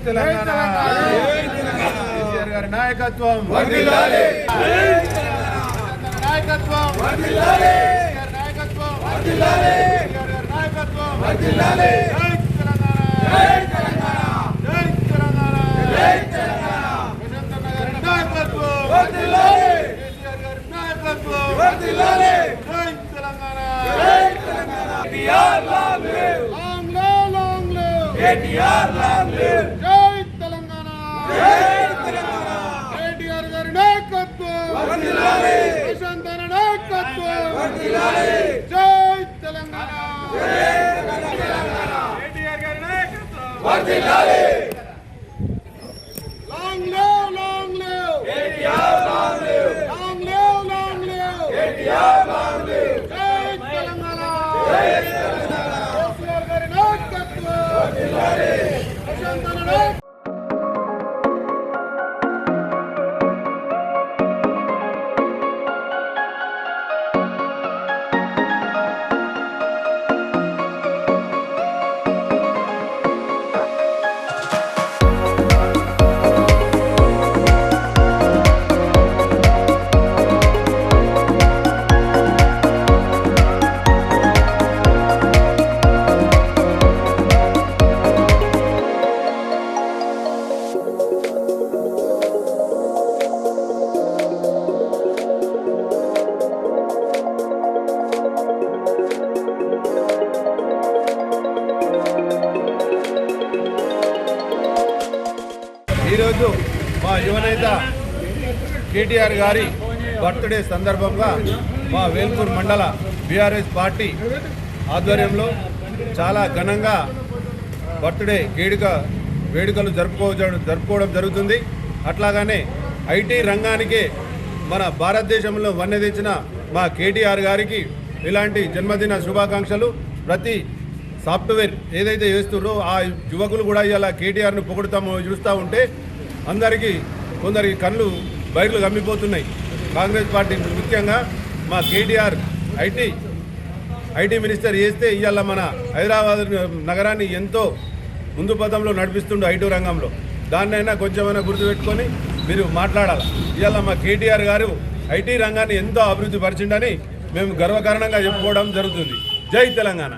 తెలంగాణ కేసీఆర్ గారి నాయకత్వం నాయకత్వం నాయకత్వం నాయకత్వం ఈరోజు మా యువనేత కేటీఆర్ గారి బర్త్డే సందర్భంగా మా వేల్పూర్ మండల బీఆర్ఎస్ పార్టీ ఆధ్వర్యంలో చాలా ఘనంగా బర్త్డే వేడుకలు జరుపుకోవడం జరుగుతుంది. అట్లాగానే ఐటీ రంగానికే మన భారతదేశంలో వన్నె తెచ్చిన మా కేటీఆర్ గారికి ఇలాంటి జన్మదిన శుభాకాంక్షలు. ప్రతి సాఫ్ట్వేర్ ఏదైతే చేస్తున్నారో ఆ యువకులు కూడా ఇలా కేటీఆర్ను పొగుడుతామో చూస్తూ ఉంటే అందరికీ కొందరికి కళ్ళు బయర్లు గమ్మిపోతున్నాయి. కాంగ్రెస్ పార్టీ ముఖ్యంగా మా కేటీఆర్ ఐటీ మినిస్టర్ చేస్తే ఇవాళ మన హైదరాబాద్ నగరాన్ని ఎంతో ముందు పదంలో నడిపిస్తుండే ఐటీ రంగంలో. దాన్నైనా కొంచెమైనా గుర్తుపెట్టుకొని మీరు మాట్లాడాలి. ఇవాళ మా కేటీఆర్ గారు ఐటీ రంగాన్ని ఎంతో అభివృద్ధి పరిచిండని మేము గర్వకారణంగా చెప్పుకోవడం జరుగుతుంది. జై తెలంగాణ.